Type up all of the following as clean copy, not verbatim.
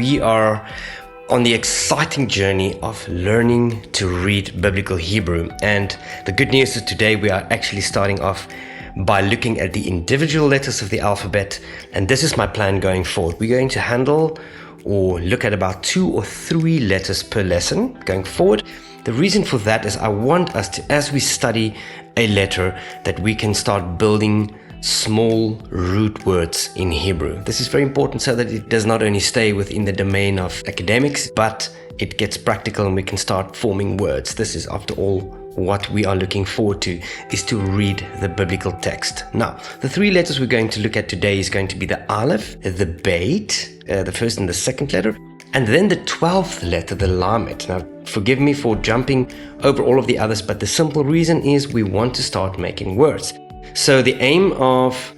we are on the exciting journey of learning to read Biblical Hebrew. And the good news is today we are actually starting off by looking at the individual letters of the alphabet. And this is my plan going forward. We're going to handle or look at about 2 or 3 letters per lesson going forward. The reason for that is I want us to, as we study a letter, that we can start building small root words in Hebrew. This is very important so that it does not only stay within the domain of academics, but it gets practical and we can start forming words. This is, after all, what we are looking forward to, is to read the biblical text. Now, the 3 letters we're going to look at today is going to be the Aleph, the BEIT, the first and the second letter, and then the 12th letter, the LAMED. Now, forgive me for jumping over all of the others, but the simple reason is we want to start making words. So the aim of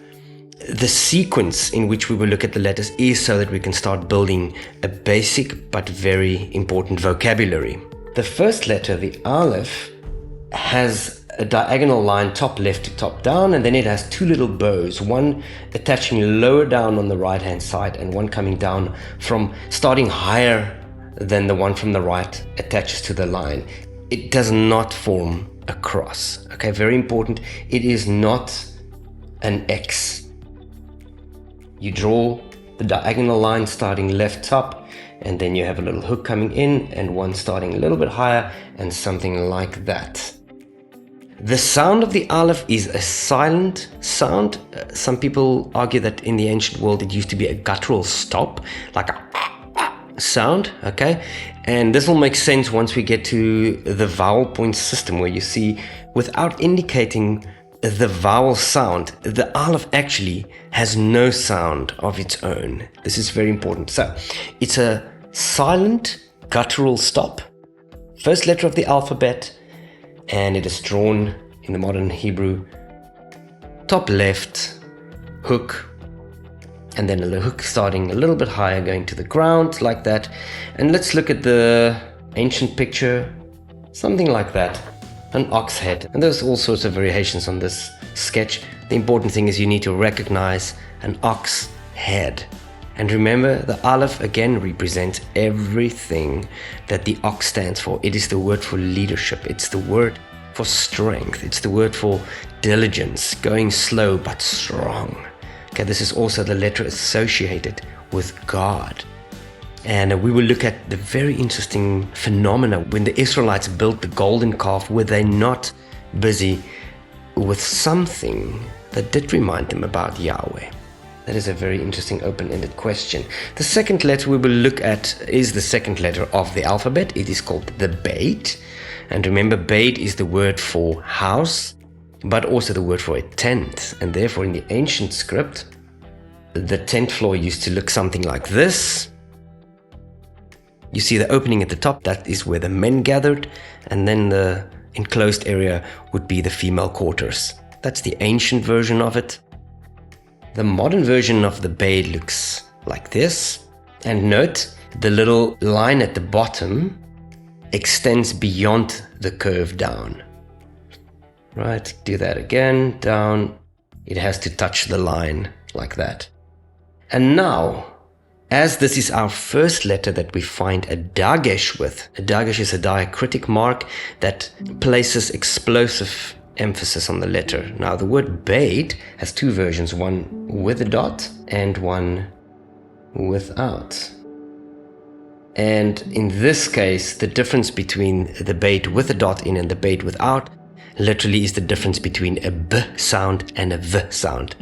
the sequence in which we will look at the letters is so that we can start building a basic but very important vocabulary. The first letter, the Aleph, has a diagonal line top left to top down, and then it has 2 little bows, one attaching lower down on the right hand side and one coming down from starting higher than the one from the right attaches to the line. It does not form a cross. Okay, very important. It is not an X. You draw the diagonal line starting left top, and then you have a little hook coming in and one starting a little bit higher and something like that. The sound of the Aleph is a silent sound. Some people argue that in the ancient world it used to be a guttural stop, like a sound, okay? And this will make sense once we get to the Vowel Point system, where you see, without indicating the vowel sound, the Aleph actually has no sound of its own. This is very important. So, it's a silent guttural stop, first letter of the alphabet, and it is drawn in the modern Hebrew, top left, hook, and then a hook starting a little bit higher, going to the ground, like that. And let's look at the ancient picture, something like that, an ox head. And there's all sorts of variations on this sketch. The important thing is you need to recognize an ox head. And remember, the Aleph again represents everything that the ox stands for. It is the word for leadership. It's the word for strength. It's the word for diligence, going slow but strong. Okay, this is also the letter associated with God. And we will look at the very interesting phenomena when the Israelites built the golden calf. Were they not busy with something that did remind them about Yahweh? That is a very interesting open-ended question. The second letter we will look at is the second letter of the alphabet. It is called the BEIT. And remember, BEIT is the word for house, but also the word for a tent. And therefore, in the ancient script, the tent floor used to look something like this. You see the opening at the top, that is where the men gathered, and then the enclosed area would be the female quarters. That's the ancient version of it. The modern version of the BEIT looks like this. And note, the little line at the bottom extends beyond the curve down. Right, do that again, down. It has to touch the line like that. And now, as this is our first letter that we find a dagesh with, a dagesh is a diacritic mark that places explosive emphasis on the letter. Now, the word BEIT has 2 versions, one with a dot and one without. And in this case, the difference between the BEIT with a dot in and the BEIT without literally is the difference between a B sound and a V sound.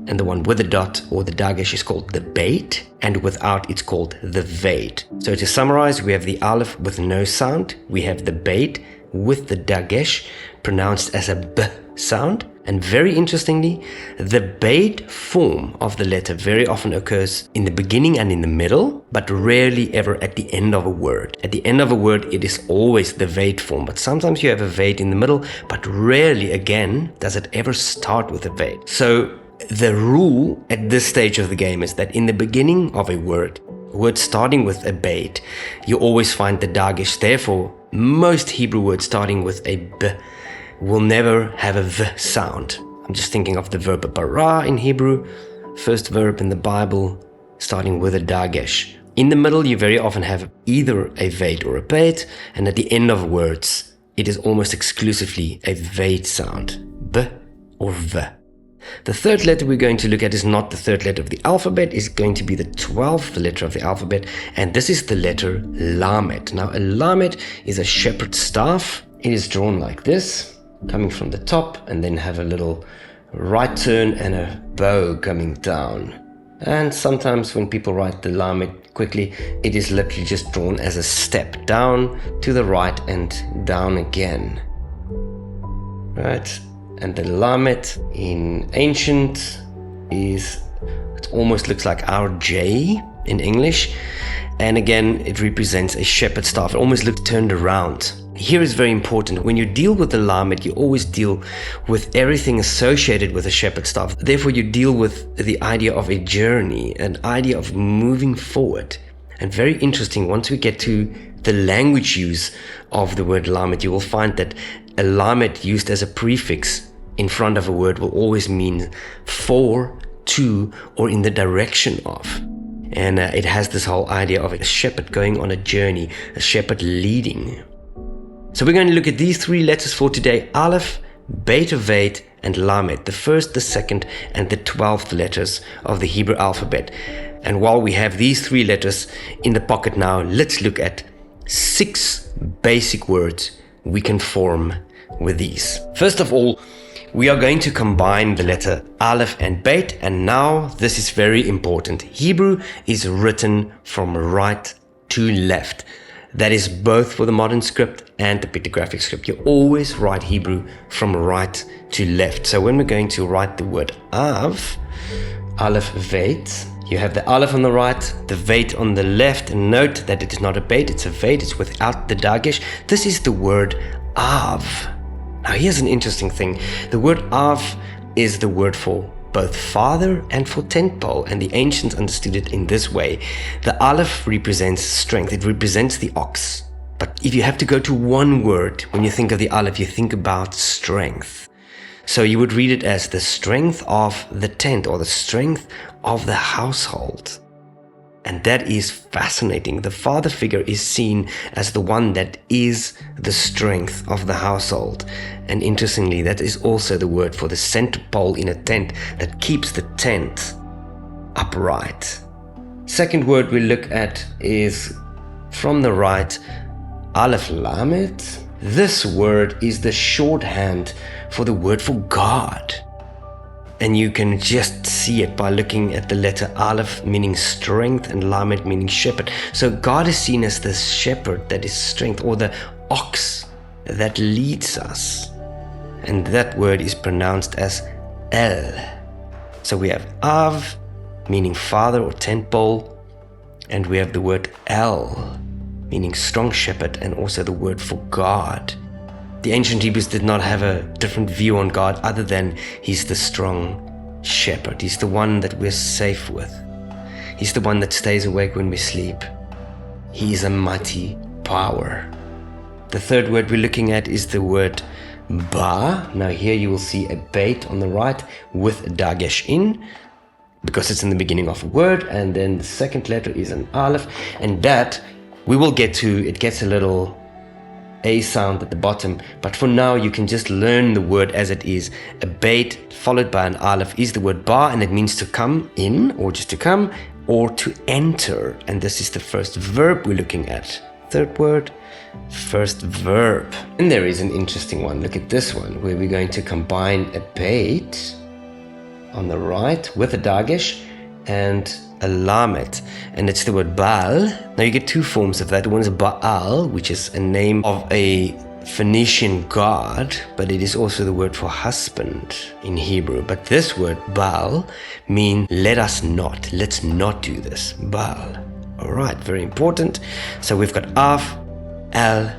And the one with the dot or the dagesh is called the BEIT, and without it's called the VEIT. So to summarize, we have the Aleph with no sound, we have the BEIT with the dagesh pronounced as a B sound, and very interestingly, the BEIT form of the letter very often occurs in the beginning and in the middle, but rarely ever at the end of a word. At the end of a word, it is always the VEIT form, but sometimes you have a VEIT in the middle, but rarely again does it ever start with a VEIT. So the rule at this stage of the game is that in the beginning of a word starting with a BEIT, you always find the dagesh. Therefore, most Hebrew words starting with a B will never have a V sound. I'm just thinking of the verb bara in Hebrew, first verb in the Bible starting with a dagesh. In the middle, you very often have either a VEIT or a BEIT, and at the end of words, it is almost exclusively a VEIT sound, B or V. The third letter we're going to look at is not the third letter of the alphabet, it's going to be the 12th letter of the alphabet, and this is the letter LAMED. Now, a LAMED is a shepherd's staff. It is drawn like this, coming from the top, and then have a little right turn and a bow coming down. And sometimes when people write the LAMED quickly, it is literally just drawn as a step down to the right and down again. Right? And the LAMED in ancient it almost looks like our J in English. And again, it represents a shepherd's staff. It almost looks turned around. Here is very important. When you deal with the LAMED, you always deal with everything associated with a shepherd's staff. Therefore, you deal with the idea of a journey, an idea of moving forward. And very interesting, once we get to the language use of the word LAMED, you will find that a LAMED used as a prefix in front of a word will always mean for, to, or in the direction of. And it has this whole idea of a shepherd going on a journey, a shepherd leading. So we're going to look at these three letters for today: Aleph, Beta, VEIT, and LAMED, the first, the second, and the 12th letters of the Hebrew alphabet. And while we have these three letters in the pocket now, let's look at 6 basic words we can form with these. First of all, we are going to combine the letter Aleph and BEIT, and now this is very important. Hebrew is written from right to left. That is both for the modern script and the pictographic script. You always write Hebrew from right to left. So when we're going to write the word Av, Aleph, VEIT, you have the Aleph on the right, the VEIT on the left, and note that it is not a BEIT, it's a VEIT, it's without the dagesh. This is the word Av. Now here's an interesting thing. The word Av is the word for both father and for tent pole, and the ancients understood it in this way. The Aleph represents strength, it represents the ox. But if you have to go to one word, when you think of the Aleph, you think about strength. So you would read it as the strength of the tent, or the strength of the household. And that is fascinating. The father figure is seen as the one that is the strength of the household. And interestingly, that is also the word for the center pole in a tent that keeps the tent upright. Second word we look at is from the right, Aleph Lamed. This word is the shorthand for the word for God. And you can just see it by looking at the letter Aleph, meaning strength, and Lamed, meaning shepherd. So God is seen as the shepherd that is strength, or the ox that leads us. And that word is pronounced as El. So we have Av, meaning father or tent pole, and we have the word El, meaning strong shepherd, and also the word for God. The ancient Hebrews did not have a different view on God other than He's the strong shepherd. He's the one that we're safe with. He's the one that stays awake when we sleep. He is a mighty power. The third word we're looking at is the word Ba. Now here you will see a BEIT on the right with a dagesh in, because it's in the beginning of a word, and then the second letter is an Aleph, and that we will get to. It gets a little A sound at the bottom, but for now you can just learn the word as it is. A BEIT followed by an Aleph is the word Ba, and it means to come in, or just to come, or to enter, and this is the first verb we're looking at. Third word, first verb. And there is an interesting one. Look at this one, where we're going to combine a BEIT on the right with a dagesh and a lamed, and it's the word Baal. Now you get two forms of that. One is Baal, which is a name of a Phoenician god, but it is also the word for husband in Hebrew. But this word Baal means let us not, let's not do this. Baal. Alright, very important. So we've got Av, El,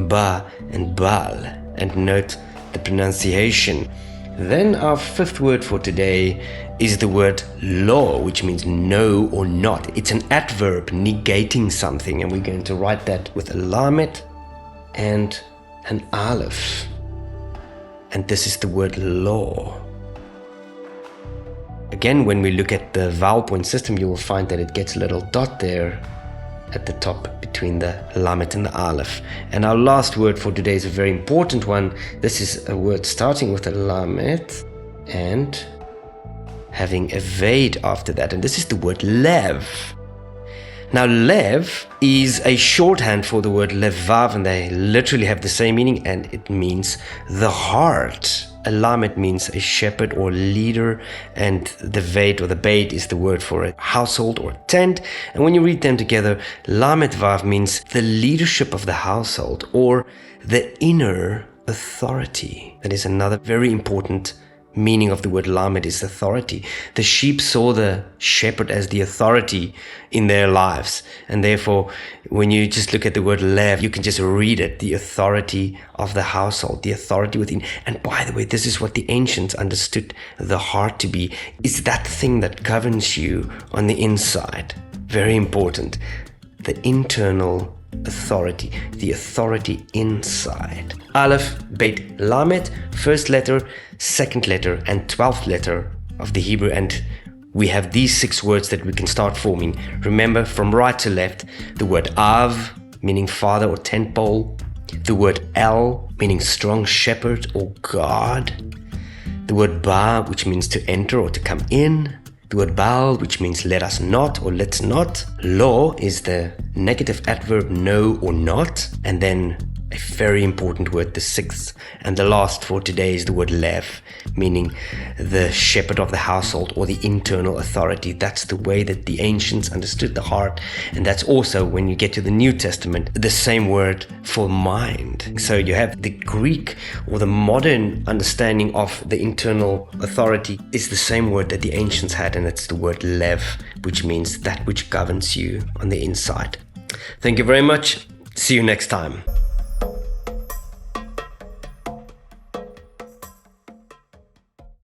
Ba, and Baal, and note the pronunciation. Then our fifth word for today is the word lo, which means no or not. It's an adverb negating something, and we're going to write that with a lamed and an aleph. And this is the word lo. Again, when we look at the vowel point system, you will find that it gets a little dot there at the top between the lamed and the aleph. And our last word for today is a very important one. This is a word starting with a lamed and having a VEIT after that, and this is the word lev. Now, lev is a shorthand for the word levav, and they literally have the same meaning, and it means the heart. A lamed means a shepherd or leader, and the VEIT or the BEIT is the word for a household or tent. And when you read them together, lamed vav means the leadership of the household or the inner authority. That is another very important meaning of the word lamed, is authority. The sheep saw the shepherd as the authority in their lives, and therefore when you just look at the word lev, you can just read it, the authority of the household, the authority within. And by the way, this is what the ancients understood the heart to be, is that thing that governs you on the inside. Very important. The internal authority, the authority inside. Aleph, BEIT, lamed, first letter, second letter, and 12th letter of the Hebrew. And we have these 6 words that we can start forming. Remember, from right to left, the word av, meaning father or tent pole, the word el, meaning strong shepherd or God, the word ba, which means to enter or to come in, the word bal, which means let us not or let's not. Lo is the negative adverb no or not. And then a very important word, the 6th and the last for today, is the word lev, meaning the shepherd of the household or the internal authority. That's the way that the ancients understood the heart. And that's also, when you get to the New Testament, the same word for mind. So you have the Greek or the modern understanding of the internal authority is the same word that the ancients had, and it's the word lev, which means that which governs you on the inside. Thank you very much. See you next time.